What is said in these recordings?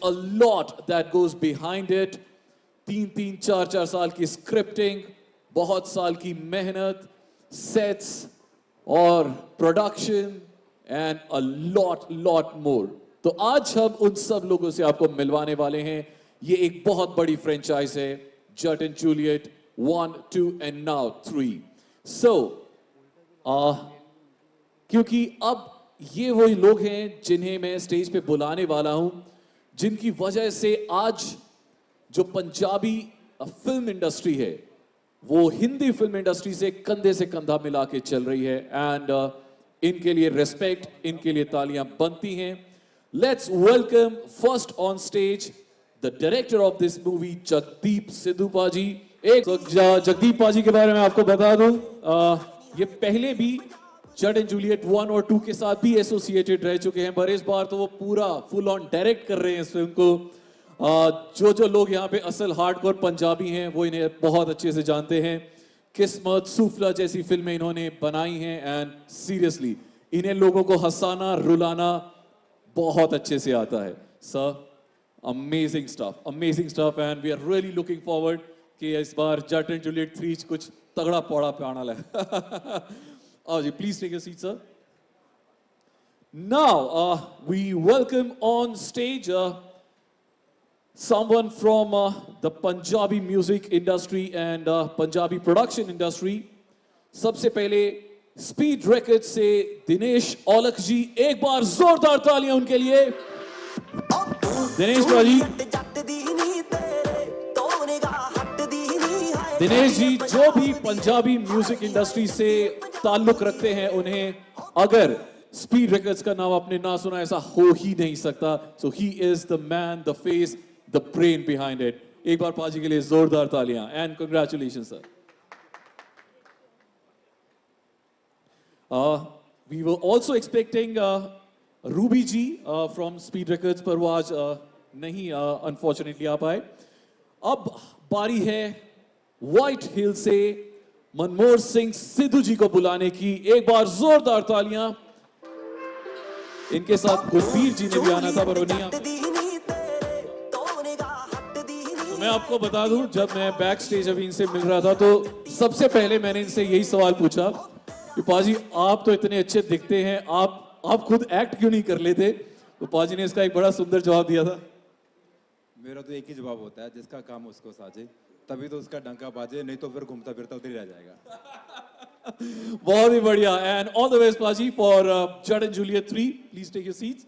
a lot that goes behind it. 3-3, 4-4 साल की scripting, बहुत साल की मेहनत, सेट्स और production and a lot more. तो आज हम उन सब लोगों से आपको मिलवाने वाले हैं. ये एक बहुत बड़ी फ्रेंचाइज है, जट and Juliet 1, 2 and now 3. So क्योंकि अब ये वही लोग हैं जिन्हें मैं स्टेज पे बुलाने वाला हूं, जिनकी वजह से आज जो पंजाबी फिल्म इंडस्ट्री है वो हिंदी फिल्म इंडस्ट्री से कंधे से कंधा मिला के चल रही है. एंड इनके लिए रिस्पेक्ट, इनके लिए तालियां बनती हैं. Let's welcome first on stage the director of this movie, Jagdeep Sidhu paaji. एक जगदीप पाजी के बारे में आपको बता दूं, ये पहले भी जट एंड जूलियट 1 और 2 के साथ भी एसोसिएटेड रह चुके हैं, पर इस बार तो वो पूरा फुल ऑन डायरेक्ट कर रहे हैं इस फिल्म को. जो लोग यहाँ पे असल हार्डकोर पंजाबी हैं वो इन्हें बहुत अच्छे से जानते हैं. किस्मत, सूफला जैसी फिल्में इन्होंने बनाई हैं एंड सीरियसली इन्हें लोगों को हंसाना रुलाना बहुत अच्छे से आता है. Sir, amazing stuff and we are really looking forward कि इस बार जट एंड जूलियट 3 कुछ तगड़ा पौड़ा पे आना है. Oh, please take a seat, sir. Now, we welcome on stage someone from the Punjabi music industry and Punjabi production industry. सबसे पहले स्पीड रिकॉर्ड्स से दिनेश औलख जी, एक बार जोरदार तालियां उनके लिए. दिनेश जी, दिनेश जी जो भी पंजाबी म्यूजिक इंडस्ट्री से ताल्लुक रखते हैं, उन्हें अगर स्पीड रिकॉर्ड्स का नाम आपने ना सुना ऐसा हो ही नहीं सकता. So he is the man, the face, the brain behind it. एक बार पाजी के लिए जोरदार तालियां and congratulations sir. We were also expecting Ruby ji from speed records, पर वो आज नहीं अनफॉर्चुनेटली आ पाए. अब बारी है व्हाइट हिल से मनमोहन सिंह सिद्धू जी को बुलाने की. एक बार जोरदार तालियां. इनके साथ गुरबीर जी ने भी आना था पर वो नहीं आ. तो मैं आपको बता दूं, जब मैं बैक स्टेज अभी इनसे मिल रहा था तो सबसे पहले मैंने इनसे यही सवाल पूछा कि पाजी आप तो इतने अच्छे दिखते हैं, आप खुद एक्ट क्यों नहीं कर लेते? तो पाजी ने इसका एक बड़ा सुंदर जवाब दिया था. मेरा तो एक ही जवाब होता है, जिसका काम उसको साजे तभी तो उसका डंका बाजे, नहीं तो फिर घूमता फिरता उधर ही रह जाएगा. बहुत ही बढ़िया. And all the best paaji for Jatt and Juliet 3. Please take your seats.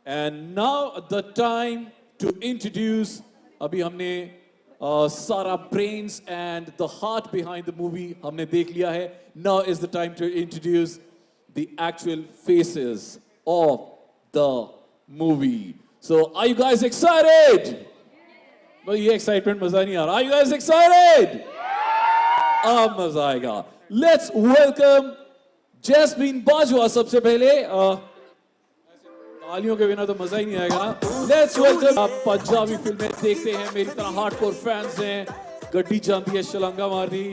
And now the time to introduce, अभी हमने सारा brains and the heart behind the movie हमने देख लिया है. Now is the time to introduce the actual faces of the movie. So are you guys excited? But ये excitement मजा नहीं आ रहा. Are you guys excited? अब मजा आएगा. Let's welcome जैस्मीन बाजवा सबसे पहले. तालियों के बिना तो मजा ही नहीं आएगा ना. Let's welcome. आप पंजाबी फिल्में देखते हैं, मेरी तरह हार्डकोर फैंस हैं. गड्डी जानती है, शलंगा मारती,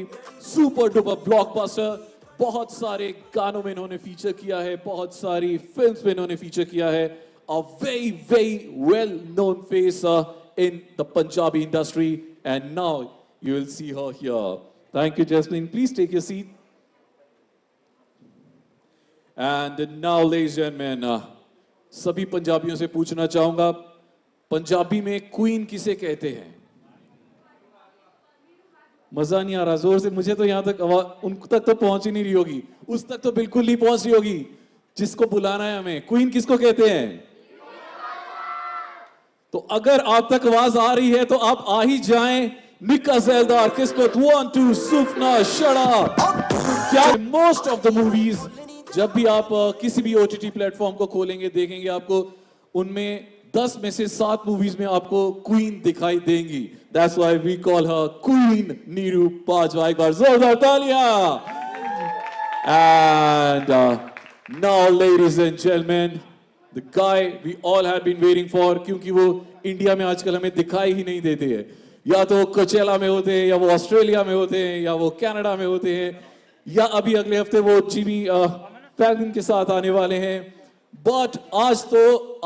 सुपर डुपर ब्लॉकबस्टर, बहुत सारे गानों में इन्होंने फीचर किया है, बहुत सारी फिल्म्स में इन्होंने फीचर किया है. A very well known face in the Punjabi industry, and now you will see her here. Thank you, Jasmine. Please take your seat. And now, ladies and gentlemen, सभी पंजाबियों से पूछना चाहूंगा, पंजाबी में क्वीन किसे कहते हैं? मजा नहीं आ रहा जोर से. मुझे तो यहां तक उन तक तो पहुंच ही नहीं रही होगी, उस तक तो बिल्कुल नहीं पहुंच रही होगी जिसको बुलाना है हमें. क्वीन किसको कहते हैं? तो अगर आप तक आवाज आ रही है तो आप आ ही जाएं. निका ज़ैलदार, किस्मत, 1, 2, सुफना, शड़ा. क्या मोस्ट ऑफ द मूवीज जब भी आप किसी भी OTT प्लेटफॉर्म को खोलेंगे देखेंगे, आपको उनमें 10 में से 7 मूवीज में आपको क्वीन दिखाई देंगी. That's why we call her queen Neeru Bajwa. एक बार जोरदार तालियां. And now ladies and gentleman, the guy we all have been waiting for, क्योंकि वो इंडिया में आजकल हमें दिखाई ही नहीं देते हैं. या तो कोचेला में होते हैं, या वो ऑस्ट्रेलिया में होते हैं, या वो कनाडा में होते हैं, या अभी अगले हफ्ते वो जिमी फैलन के साथ आने वाले हैं. बट आज तो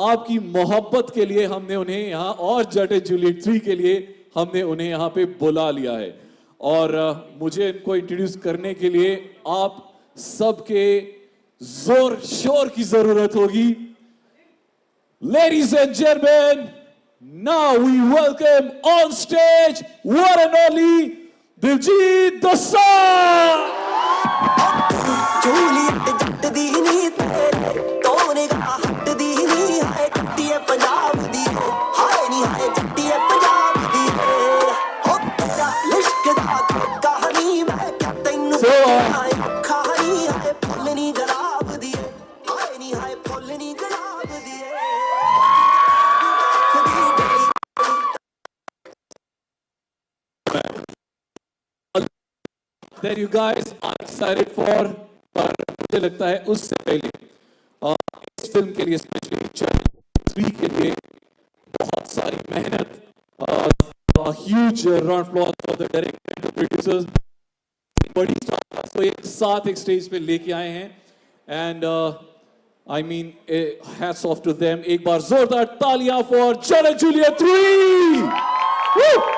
आपकी मोहब्बत के लिए हमने उन्हें यहाँ और जट एंड जूलियट 3 के लिए हमने उन्हें यहाँ पे बुला लिया है और मुझे इनको इंट्रोड्यूस करने के लिए आप सबके जोर शोर की जरूरत होगी. Ladies and gentlemen, now we welcome on stage one and only Diljit Dosanjh. Juliet ਜੱਟ ਦੀ ਨੀ ਤੇਰੇ ਤੋਰੇ ਗਾ ਹੱਟ ਦੀ ਨੀ ਹਾਏ ਕੱਟੀਏ ਪੰਜਾਬ ਦੀ ਹਾਏ ਨੀ ਹਾਏ ਜੱਟੀਏ ਪੰਜਾਬ ਦੀ ਹੋ ਤੇਰਾ ਲਿਸ਼ਕ ਦਾ ਕਹਾਣੀ ਮੈਂ ਕਿਆ ਤੈਨੂੰ ਹਾਏ ਕਹਾਣੀ ਹਾਏ ਫੁੱਲ ਨੀ ਗੁਲਾਬ ਦੀ ਹਾਏ ਨੀ ਹਾਏ ਫੁੱਲ ਨੀ ਗੁਲਾਬ ਦੀ That you guys are excited for. पर मुझे लगता है उससे पहले इस फिल्म के लिए स्पेशली चैप्टर 3 के लिए बहुत सारी मेहनत, huge round of for the director and producers, बड़ी स्टार्स को एक साथ एक स्टेज पे लेके आए हैं and I mean hats off to them. एक बार जोरदार तालियां for Jatt and Juliet 3.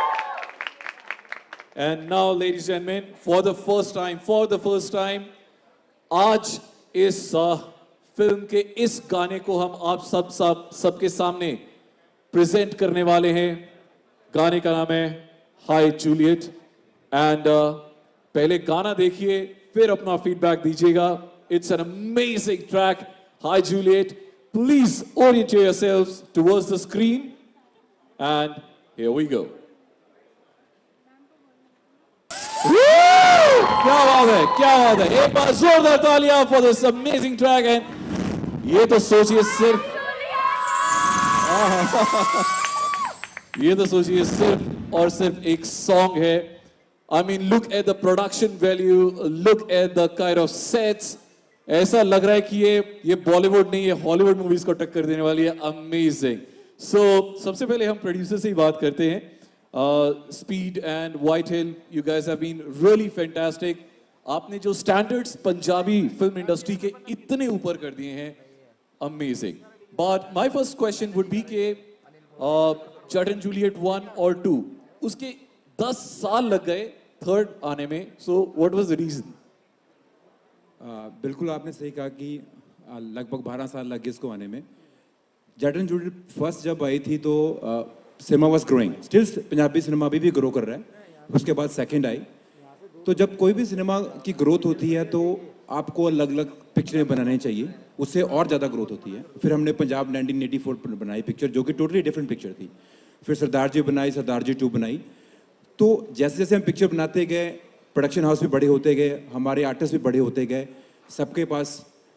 And now, ladies and gentlemen, for the first time, आज इस फिल्म के इस गाने को हम आप सबके सामने प्रेजेंट करने वाले हैं. गाने का नाम है हाय जूलियट एंड पहले गाना देखिए फिर अपना फीडबैक दीजिएगा. It's an amazing track. Hi Juliet, please orient yourselves towards the screen and here we go. क्या बात है, क्या बात है. एक बार जोरदार तालियां for this amazing track. And ये तो सोचिए सिर्फ और सिर्फ एक सॉन्ग है. I mean look at the production value, look at the kind of sets. ऐसा लग रहा है कि ये बॉलीवुड नहीं, ये हॉलीवुड मूवीज को टक्कर देने वाली है. अमेजिंग. सो सबसे पहले हम प्रोड्यूसर से ही बात करते हैं. Speed and Whitehill, you guys have been really fantastic. आपने जो स्टैंडर्ड्स पंजाबी फिल्म इंडस्ट्री के इतने ऊपर कर दिए हैं, amazing. But my first question would be के जट एंड जूलियट 1 और 2 उसके 10 साल लग गए थर्ड आने में. So what was the reason? बिल्कुल आपने सही कहा कि लगभग 12 साल लगे इसको आने में. जट एंड जूलियट फर्स्ट जब आई थी तो cinema was growing, still Punjabi cinema भी ग्रो कर रहा है. उसके बाद सेकंड आई. तो जब कोई भी सिनेमा की ग्रोथ होती है तो आपको अलग अलग पिक्चरें बनानी चाहिए, उससे और ज़्यादा ग्रोथ होती है. फिर हमने पंजाब 1984 बनाई पिक्चर जो कि टोटली डिफरेंट पिक्चर थी. फिर सरदार जी बनाई, सरदार जी 2 बनाई. तो जैसे जैसे हम पिक्चर बनाते गए, प्रोडक्शन हाउस भी बड़े होते गए, हमारे आर्टिस्ट भी बड़े होते गए, सबके पास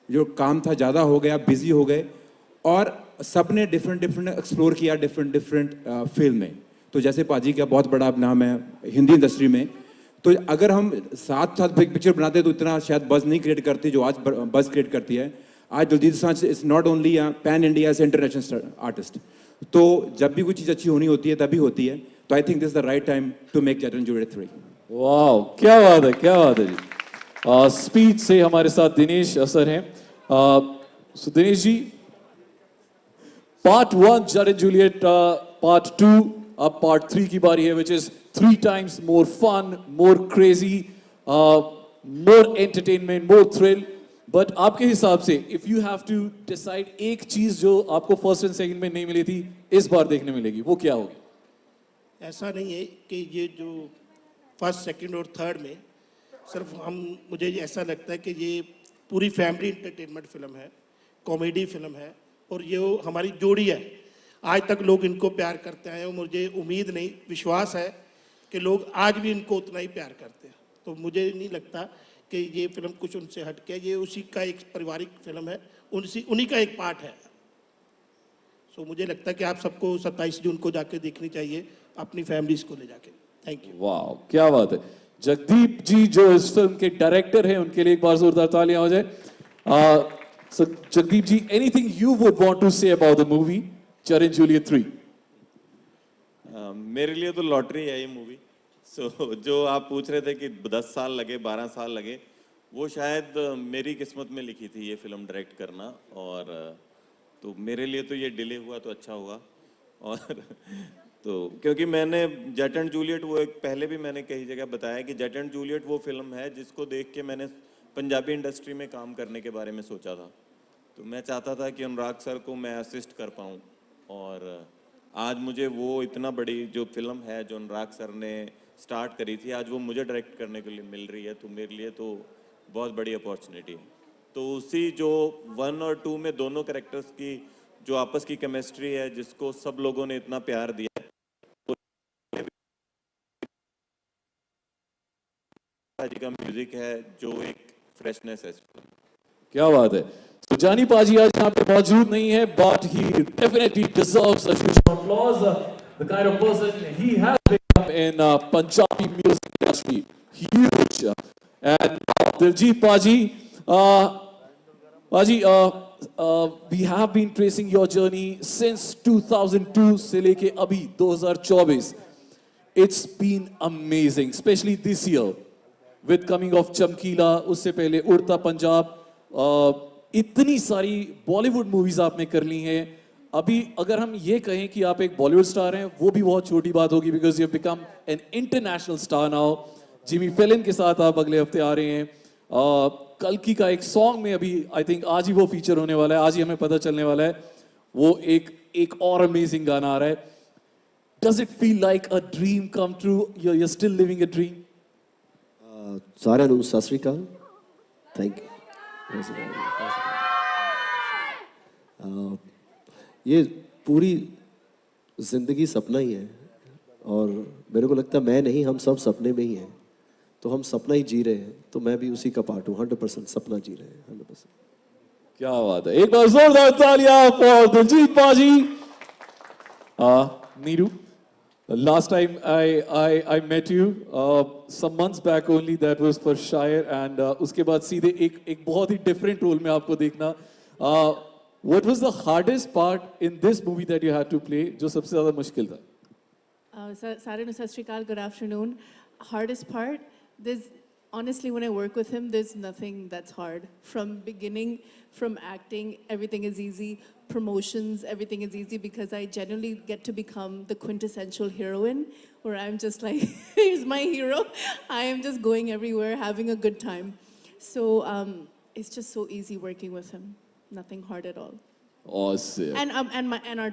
जो काम था ज़्यादा हो गया, बिजी हो गए और सब ने डिफरेंट एक्सप्लोर किया डिफरेंट फील्ड में. तो जैसे पाजी का बहुत बड़ा नाम है हिंदी इंडस्ट्री में, तो अगर हम साथ पिक्चर बनाते तो इतना शायद बज़ नहीं क्रिएट करती जो आज बज़ क्रिएट करती है. आज Diljit Dosanjh is not only pan India से इंटरनेशनल आर्टिस्ट. तो जब भी कोई चीज़ अच्छी होनी होती है तभी होती है. तो I think this the right time to make Jatt and Juliet 3. वाह, क्या बात है, क्या बात है जी. स्पीड से हमारे साथ दिनेश असर हैं. So Dinesh ji, part 1 Jatt and Juliet, part 2, अब पार्ट 3 की बारी है, which is 3 times more fun, more crazy, more entertainment, more thrill. But आपके हिसाब से if you have to decide एक चीज जो आपको फर्स्ट एंड सेकंड में नहीं मिली थी इस बार देखने मिलेगी, वो क्या होगी? ऐसा नहीं है कि ये जो फर्स्ट सेकंड और थर्ड में सिर्फ मुझे ऐसा लगता है कि ये पूरी फैमिली इंटरटेनमेंट फिल्म है, कॉमेडी फिल्म है और ये हमारी जोड़ी है. आज तक लोग इनको प्यार करते हैं और मुझे उम्मीद नहीं, विश्वास है कि लोग आज भी इनको उतना ही प्यार करते हैं. तो मुझे नहीं लगता कि ये फिल्म कुछ उनसे हट के, ये उसी का एक पारिवारिक फिल्म है, उन्हीं का एक पार्ट है. सो मुझे लगता है कि आप सबको 27 जून को जाके देखनी चाहिए अपनी फैमिलीज को ले जाके. Thank you. वाह, क्या बात है. जगदीप जी जो इस फिल्म के डायरेक्टर हैं उनके लिए एक बार जोरदार तालियां हो जाए. So Jagdeep ji, anything you would want to say about the movie Jatt and Juliet 3? मेरे लिए तो लॉटरी है ये मूवी. सो जो आप पूछ रहे थे कि 10 साल लगे, 12 साल लगे, वो शायद मेरी किस्मत में लिखी थी ये फिल्म डायरेक्ट करना. और तो मेरे लिए तो ये डिले हुआ तो अच्छा हुआ। और तो क्योंकि मैंने जट एंड जूलियट, वो एक पहले भी मैंने कई जगह बताया कि जट एंड जूलियट वो फिल्म है जिसको देख के मैंने पंजाबी इंडस्ट्री में काम करने के बारे में सोचा था। तो मैं चाहता था कि अनुराग सर को मैं असिस्ट कर पाऊँ, और आज मुझे वो इतना बड़ी जो फिल्म है जो अनुराग सर ने स्टार्ट करी थी, आज वो मुझे डायरेक्ट करने के लिए मिल रही है, तो मेरे लिए तो बहुत बड़ी अपॉर्चुनिटी है। तो उसी जो 1 और 2 में दोनों कैरेक्टर्स की जो आपस की केमिस्ट्री है, जिसको सब लोगों ने इतना प्यार दिया, जी का म्यूजिक है जो एक फ्रेशनेस है। क्या बात है। तो जानी पाजी आज यहाँ पे मौजूद नहीं है, but he definitely deserves a huge applause. The kind of person he has become in Punjabi music industry, huge. And Diljit Paji, Paji, we have been tracing your journey since 2002 से लेके अभी 2024. It's been amazing, especially this year. With coming of चमकीला, उससे पहले उड़ता पंजाब, इतनी सारी Bollywood movies आपने कर ली हैं। अभी अगर हम ये कहें कि आप एक बॉलीवुड स्टार हैं, वो भी बहुत छोटी बात होगी, because you have become an international star now. Jimmy fallen के साथ आप अगले हफ्ते आ रहे हैं। कल्कि का एक सॉन्ग में अभी आई थिंक आज ही वो फीचर होने वाला है, आज ही हमें पता चलने वाला है। वो एक और अमेजिंग गाना आ रहा है। Does it feel like a dream come true? You still living a dream? साਰਿਆਂ ਨੂੰ ਸਤਿ ਸ੍ਰੀ ਅਕਾਲ। Thank you. ये पूरी ज़िंदगी सपना ही है, और मेरे को लगता है मैं नहीं, हम सब सपने में ही हैं। तो हम सपना ही जी रहे हैं, तो मैं भी उसी का पार्ट हूँ। 100% सपना जी रहे हैं, 100%। क्या बात है, एक बार जोरदार तालियां फॉर दिलजीत पाजी। Neeru, last time I met you some months back only, that was for Shire, and उसके बाद सीधे एक बहुत ही different role में आपको देखना। What was the hardest part in this movie that you had to play, जो सबसे ज़्यादा मुश्किल था? सारे सत श्री अकाल, good afternoon. Hardest part, there's honestly when I work with him, there's nothing that's hard. From beginning, from acting, everything is easy. Promotions, everything is easy because I genuinely get to become the quintessential heroine, where I'm just like, here's my hero. I am just going everywhere, having a good time. So it's just so easy working with him. Nothing hard at all. Awesome. And our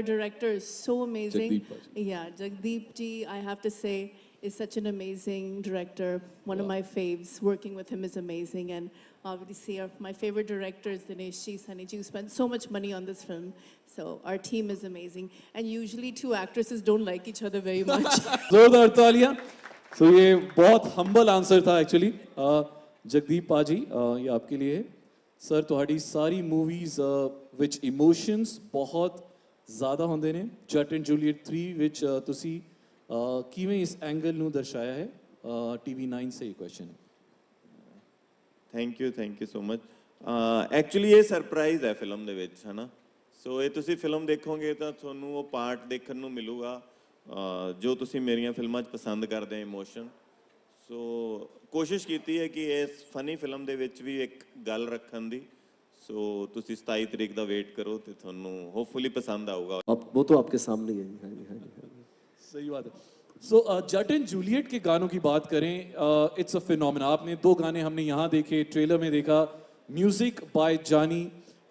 director is so amazing. Jagdeep Paji. Yeah, Jagdeep ji, I have to say, is such an amazing director. One of my faves. Working with him is amazing. And obviously, my favorite director is Dinesh ji, Sunny ji, who spent so much money on this film. So our team is amazing. And usually, two actresses don't like each other very much. जोरदार तालियां। So ये बहुत humble answer था actually। Jagdeep पाजी, ये आपके लिए है। सर ਤੁਹਾਡੀ ਸਾਰੀ मूवीज ਵਿੱਚ इमोशंस बहुत ज़्यादा ਹੁੰਦੇ ਨੇ। जट एंड जूलियट 3 ਵਿੱਚ ਤੁਸੀਂ ਕਿਵੇਂ ਇਸ ਐਂਗਲ ਨੂੰ ਦਰਸਾਇਆ ਹੈ? TV9 से ये क्वेश्चन है। Thank you so much. Actually ਇਹ ਸਰਪ੍ਰਾਈਜ਼ ਹੈ ਫਿਲਮ ਦੇ ਵਿੱਚ, ਹੈ ਨਾ। ਸੋ ਇਹ ਤੁਸੀਂ ਫਿਲਮ ਦੇਖੋਗੇ ਤਾਂ ਤੁਹਾਨੂੰ ਉਹ ਪਾਰਟ ਦੇਖਣ ਨੂੰ ਮਿਲੂਗਾ ਜੋ ਤੁਸੀਂ ਮੇਰੀਆਂ ਫਿਲਮਾਂ 'ਚ ਪਸੰਦ ਕਰਦੇ ਹੋ, ਇਮੋਸ਼ਨ। ਸੋ ਕੋਸ਼ਿਸ਼ ਕੀਤੀ ਹੈ ਕਿ ਇਸ ਫਨੀ ਫਿਲਮ ਦੇ ਵਿੱਚ ਵੀ ਇੱਕ ਗੱਲ ਰੱਖਣ ਦੀ। ਸੋ ਤੁਸੀਂ 27 ਤਰੀਕ ਦਾ ਵੇਟ ਕਰੋ ਤੇ ਤੁਹਾਨੂੰ ਹੋਪਫੁਲੀ पसंद आऊगा। अब वो तो आपके सामने ही है। हाँ जी, हाँ जी, हाँ जी। सही बात है। सो जट एंड जूलियट के गानों की बात करें, इट्स अ फिनोमेना। आपने 2 गाने हमने यहाँ देखे, ट्रेलर में देखा। म्यूजिक बाय जानी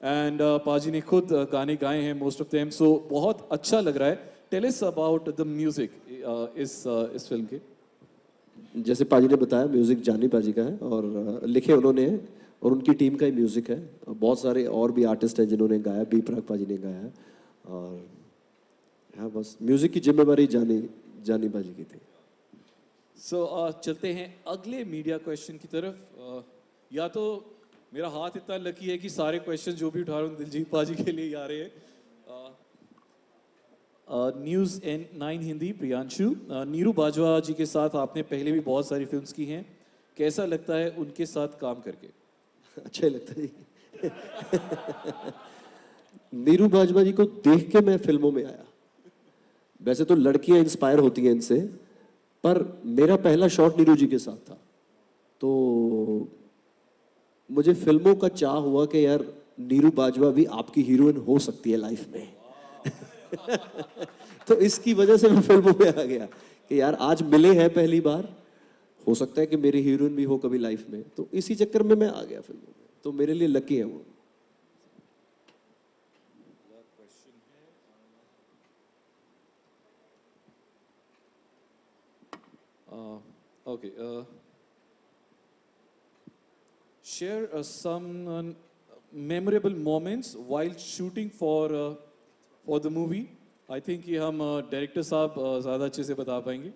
एंड पाजी ने खुद गाने गाए हैं मोस्ट ऑफ देम, सो बहुत अच्छा लग रहा है। Tell us about the music इस फिल्म के। जैसे पाजी ने बताया, म्यूज़िक जानी पाजी का है, और लिखे उन्होंने हैं, और उनकी टीम का ही म्यूज़िक है। बहुत सारे और भी आर्टिस्ट हैं जिन्होंने गाया, बी प्राक पाजी ने गाया है, और हाँ, बस म्यूज़िक की जिम्मेवारी जानी पाजी की थी। सो चलते हैं अगले मीडिया क्वेश्चन की तरफ। या तो मेरा हाथ इतना लकी है कि सारे क्वेश्चन जो भी उठा रहा हूँ दिलजीत पाजी के लिए ही आ रहे हैं। News N9 Hindi, Priyanshu. नीरू बाजवा जी के साथ आपने पहले भी बहुत सारी फिल्म्स की हैं, कैसा लगता है उनके साथ काम करके? अच्छा ही लगता है। नीरू बाजवा जी को देख के मैं फिल्मों में आया। वैसे तो लड़कियां इंस्पायर होती हैं इनसे, पर मेरा पहला शॉट नीरू जी के साथ था, तो मुझे फिल्मों का चाह हुआ कि यार नीरू बाजवा भी आपकी हीरोइन हो सकती है लाइफ में। तो इसकी वजह से मैं फिल्मों में आ गया कि यार आज मिले हैं पहली बार, हो सकता है कि मेरी हीरोइन भी हो कभी लाइफ में, तो इसी चक्कर में मैं आ गया फिल्मों में। तो मेरे लिए लकी है वो। Okay. Share some memorable moments while shooting for the movie. I think कि हम डायरेक्टर साहब ज़्यादा अच्छे से बता पाएंगे।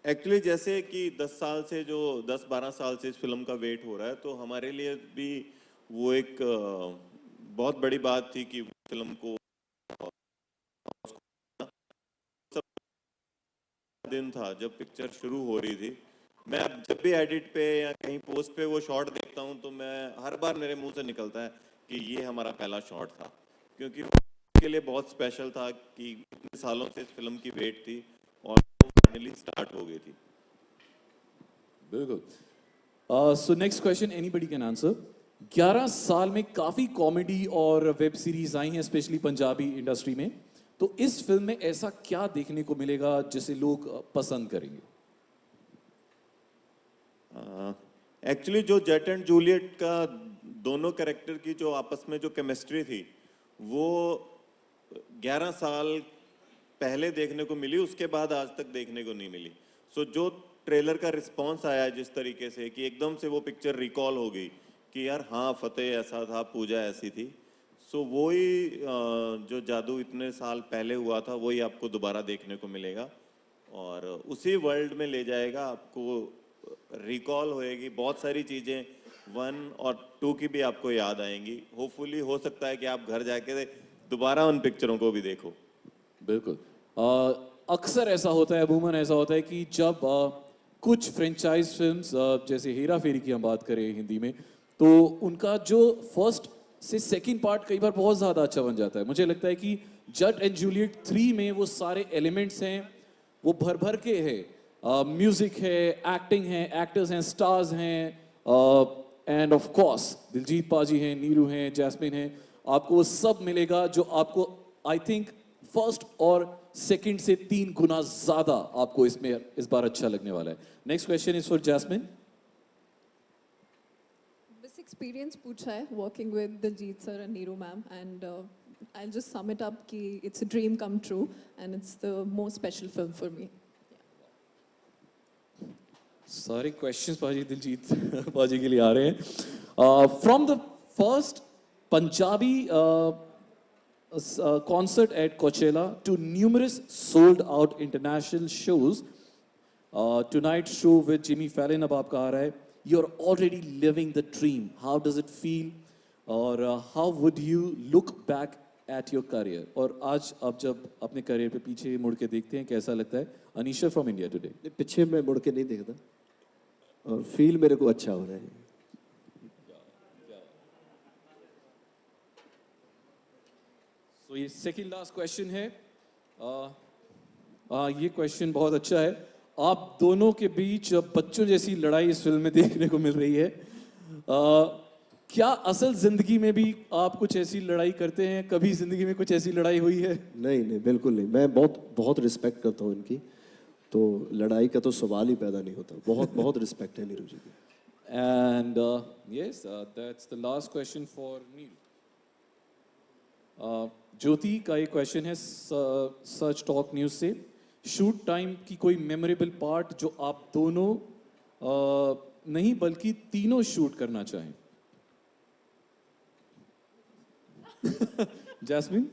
एक्चुअली जैसे कि 10-12 साल से इस फिल्म का वेट हो रहा है, तो हमारे लिए भी वो एक बहुत बड़ी बात थी कि फिल्म को दिन था जब पिक्चर शुरू हो रही थी। मैं अब जब भी एडिट पे या कहीं पोस्ट पे वो शॉट देखता हूँ तो मैं हर बार मेरे मुंह से निकलता है कि ये हमारा पहला शॉट था, क्योंकि उसके लिए बहुत स्पेशल था कि इतने सालों से इस फिल्म की वेट थी और वो फाइनली स्टार्ट हो गई थी। बिल्कुल। So next question anybody can answer. 11 साल में काफी कॉमेडी और वेब सीरीज आई हैं, स्पेशली पंजाबी इंडस्ट्री में। तो इस फिल्म में ऐसा क्या देखने को मिलेगा जिसे लोग पसंद करेंगे? एक्चुअली जो जेट एंड जूलियट का दोनों कैरेक्टर की जो आपस में जो केमिस्ट्री थी वो 11 साल पहले देखने को मिली, उसके बाद आज तक देखने को नहीं मिली। सो जो ट्रेलर का रिस्पांस आया जिस तरीके से कि एकदम से वो पिक्चर रिकॉल हो गई कि यार हाँ फतेह ऐसा था, पूजा ऐसी थी। सो वही जो जादू इतने साल पहले हुआ था वही आपको दोबारा देखने को मिलेगा और उसी वर्ल्ड में ले जाएगा आपको, रिकॉल होएगी बहुत सारी चीज़ें 1 और 2 की भी आपको याद आएंगी। होपफुली हो सकता है कि आप घर जाके दोबारा उन पिक्चरों को भी देखो। बिल्कुल। अक्सर ऐसा होता है, अमूमन ऐसा होता है कि जब कुछ फ्रेंचाइज फिल्म्स जैसे हेरा फेरी की हम बात करें हिंदी में, तो उनका जो फर्स्ट से सेकंड पार्ट कई बार बहुत ज़्यादा अच्छा बन जाता है। मुझे लगता है कि जेट एंड जूलियट 3 में वो सारे एलिमेंट्स हैं, वो भर भर के है। म्यूजिक है, एक्टिंग है, एक्टर्स हैं, स्टार्स हैं, एंड ऑफ कोर्स दिलजीत पाजी हैं, नीरू हैं, जैस्मिन हैं। आपको वो सब मिलेगा जो आपको आई थिंक फर्स्ट और सेकंड से 3 गुना ज़्यादा आपको इसमें इस बार अच्छा लगने वाला है। Next question is for Jasmine. Experience पूछा है working with Diljit sir and Neeru ma'am, and I just sum it up कि it's a dream come true and it's the most special film for me. सारे क्वेश्चंस पाजी दिलजीत पाजी के लिए आ रहे हैं। From the first Punjabi concert at Coachella to numerous sold out international shows, tonight's show with Jimmy Fallon अब आपका आ रहा है। You're already living the dream. How does it feel? और how would you look back at your career? और आज आप जब अपने करियर पे पीछे मुड़ के देखते हैं कैसा लगता है? Anisha from India today. पीछे मैं मुड़ के नहीं देखता और फील मेरे को अच्छा हो रहा है। तो ये सेकंड लास्ट क्वेश्चन है। ये क्वेश्चन बहुत अच्छा है। आप दोनों के बीच बच्चों जैसी लड़ाई इस फिल्म में देखने को मिल रही है। क्या असल जिंदगी में भी आप कुछ ऐसी लड़ाई करते हैं? कभी जिंदगी में कुछ ऐसी लड़ाई हुई है? नहीं नहीं, बिल्कुल नहीं। मैं बहुत रिस्पेक्ट करता हूँ इनकी, तो लड़ाई का तो सवाल ही पैदा नहीं होता। बहुत रिस्पेक्ट है नीरू जी की। And yes, that's the last question for Neeru. Jyoti का एक क्वेश्चन है सच टॉक न्यूज से। शूट टाइम की कोई मेमोरेबल पार्ट जो आप दोनों नहीं बल्कि तीनों शूट करना चाहें? जैस्मिन।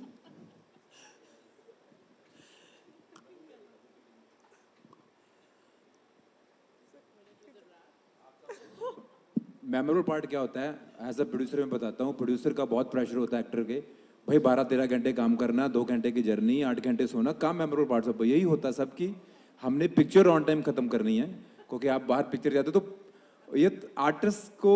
मेमोरेबल पार्ट क्या होता है, एज अ प्रोड्यूसर मैं बताता हूँ। प्रोड्यूसर का बहुत प्रेशर होता है एक्टर के, भाई 12-13 घंटे काम करना, 2 घंटे की जर्नी, 8 घंटे सोना, काम मेमोरेबल पार्ट सब यही होता है सबकी। हमने पिक्चर ऑन टाइम खत्म करनी है, क्योंकि आप बाहर पिक्चर जाते हो तो ये आर्टिस्ट को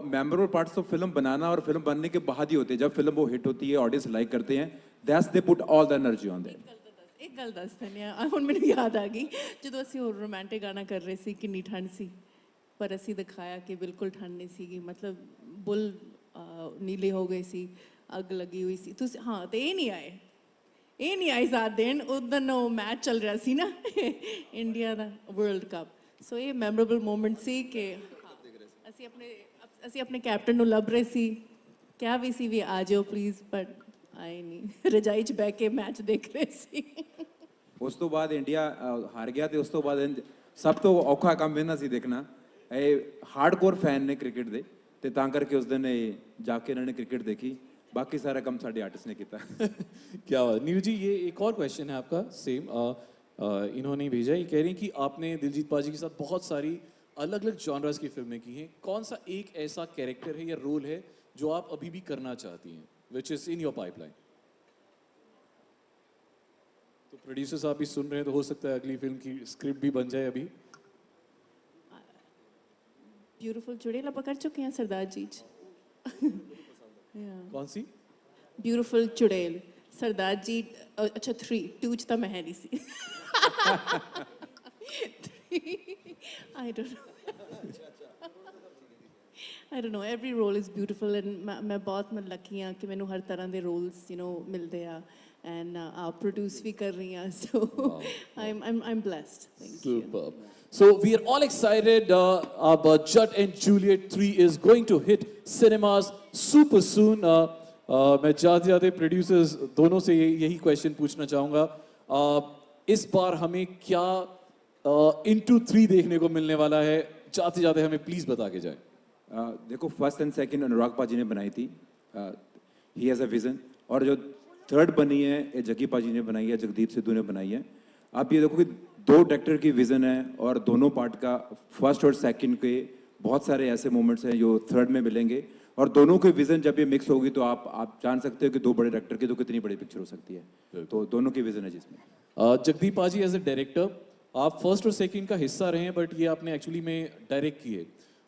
मेमोरेबल पार्ट्स ऑफ फिल्म बनाना और फिल्म बनने के बाद ही होते हैं। जब फिल्म वो हिट होती है, ऑडियंस लाइक करते हैं, that's they put all the energy on that. एक गल दस दिंदे आ, हुण मैनूं याद आ गई जदों असीं रोमांटिक गाना कर रहे सी, किन्नी ठंड सी, ਪਰ ਅਸੀਂ ਦਿਖਾਇਆ ਕਿ ਬਿਲਕੁਲ ਠੰਡ ਨਹੀਂ ਸੀਗੀ ਮਤਲਬ ਬੁੱਲ ਨੀਲੇ ਹੋ ਗਏ ਸੀ ਅੱਗ ਲੱਗੀ ਹੋਈ ਸੀ ਤੁਸੀਂ ਹਾਂ ਤੇ ਇਹ ਨਹੀਂ ਆਏ ਸਾਥ ਦੇਣ ਉਦੋਂ ਉਹ ਮੈਚ ਚੱਲ ਰਿਹਾ ਸੀ ਨਾ ਇੰਡੀਆ ਦਾ ਵਰਲਡ ਕੱਪ ਸੋ ਇਹ ਮੈਮੋਰੇਬਲ ਮੂਮੈਂਟ ਸੀ ਕਿ ਅਸੀਂ ਆਪਣੇ ਕੈਪਟਨ ਨੂੰ ਲੱਭ ਰਹੇ ਸੀ ਕਿਹਾ ਵੀ ਸੀ ਵੀ ਆ ਜਾਓ ਪਲੀਜ਼ ਬਟ ਆਏ ਨਹੀਂ ਰਜਾਈ 'ਚ ਬਹਿ ਕੇ ਮੈਚ ਦੇਖ ਰਹੇ ਸੀ ਉਸ ਤੋਂ ਬਾਅਦ ਇੰਡੀਆ ਹਾਰ ਗਿਆ ਤੇ ਉਸ ਤੋਂ ਬਾਅਦ ਸਭ ਤੋਂ ਔਖਾ ਕੰਮ ਇਹਨਾਂ ਸੀ ਦੇਖਣਾ ਇਹ ਹਾਰਡਕੋਰ ਫੈਨ ਨੇ ਕ੍ਰਿਕਟ ਦੇ ਤੇ ਤਾਂ ਕਰਕੇ ਉਸ ਦਿਨ ਇਹ ਜਾ ਕੇ ਇਹਨਾਂ ਨੇ ਕ੍ਰਿਕਟ ਦੇਖੀ बाकी सारा काम साढ़े आर्टिस्ट ने किया क्या बात नीरू जी ये एक और क्वेश्चन है आपका सेम इन्होंने भेजा ये कह रही हैं कि आपने दिलजीत पाजी के साथ बहुत सारी अलग अलग जॉनर्स की फिल्में की हैं कौन सा एक ऐसा कैरेक्टर है या रोल है जो आप अभी भी करना चाहती हैं which is in your pipeline तो प्रोड्यूसर्स आप भी सुन रहे हैं तो हो सकता है अगली फिल्म की स्क्रिप्ट भी बन जाए अभी ब्यूटीफुल चुड़ैल आप कर चुके हैं सरदार जी कौन सी ब्यूटीफुल चुड़ैल सरदार जी अच्छा 3 2 च ਤਾਂ ਮੈਂ ਹੈ ਨਹੀਂ ਸੀ I don't know every role is beautiful and ਮੈਂ ਬਹੁਤ ਲੱਕੀ ਹਾਂ ਕਿ ਮੈਨੂੰ ਹਰ ਤਰ੍ਹਾਂ ਦੇ roles ਮਿਲਦੇ ਆ and ਆਪ produce ਵੀ ਕਰ ਰਹੀ ਹਾਂ so I'm blessed thank you Superb. So we are all excited. Judd and Juliet 3 is going to hit cinemas super soon. मैं जाते प्रोड्यूसर्स दोनों से यही क्वेश्चन पूछना चाहूँगा इस बार हमें क्या Into 3 देखने को मिलने वाला है जाते जाते हमें प्लीज बता के जाए देखो फर्स्ट एंड सेकंड अनुराग पाजी ने बनाई थी ही हैज़ अ विजन और जो थर्ड बनी है ये जग्गी पाजी ने बनाई है जगदीप सिद्धू ने बनाई है आप ये देखो कि 2 डायरेक्टर की विजन है और दोनों पार्ट का फर्स्ट और सेकंड के बहुत सारे ऐसे मोमेंट्स हैं जो थर्ड में मिलेंगे और दोनों के विजन जब ये मिक्स होगी तो आप जान सकते हो कि 2 बड़े डायरेक्टर की तो कितनी बड़ी पिक्चर हो सकती है तो दोनों की विजन है जिसमें जगदीप पाजी एज ए डायरेक्टर आप फर्स्ट और सेकंड का हिस्सा रहे हैं बट ये आपने एक्चुअली में डायरेक्ट किए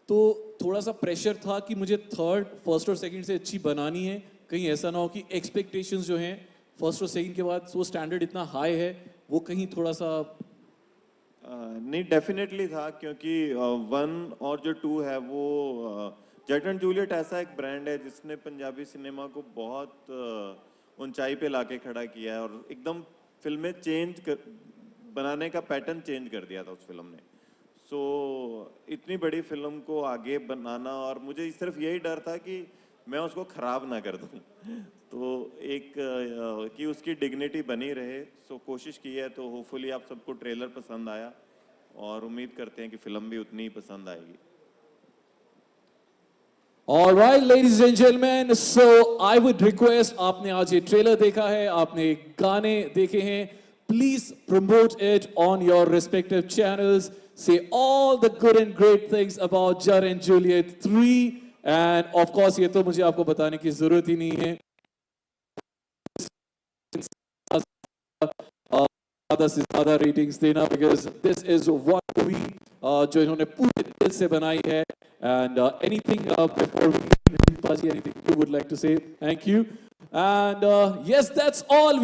तो थोड़ा सा प्रेशर था कि मुझे थर्ड फर्स्ट और सेकंड से अच्छी बनानी है कहीं ऐसा ना हो कि एक्सपेक्टेशंस जो हैं फर्स्ट और सेकंड के बाद वो स्टैंडर्ड इतना हाई है वो कहीं थोड़ा सा नहीं डेफिनेटली था क्योंकि 1 और जो 2 है वो जट एंड जूलियट ऐसा एक ब्रांड है जिसने पंजाबी सिनेमा को बहुत ऊंचाई पे लाके खड़ा किया है और एकदम फिल्में बनाने का पैटर्न चेंज कर दिया था उस फिल्म ने सो इतनी बड़ी फिल्म को आगे बनाना और मुझे सिर्फ यही डर था कि मैं उसको ख़राब ना कर दूं तो एक कि उसकी डिग्निटी बनी रहे सो कोशिश की है तो होपफुली आप सबको ट्रेलर पसंद आया और उम्मीद करते हैं कि फिल्म भी उतनी ही पसंद आएगी All right, ladies and gentlemen, so I would request आपने आज ये ट्रेलर देखा है आपने गाने देखे हैं please promote it on your respective channels say all the good and great things about Judd and Juliet 3 and of course ये तो मुझे आपको बताने की जरूरत ही नहीं है ज़्यादा से ज़्यादा रेटिंग्स देना because this is one movie जो इन्होंने पूरे दिल से बनाई है and anything before we Paji anything you would like to say thank you and yes that's all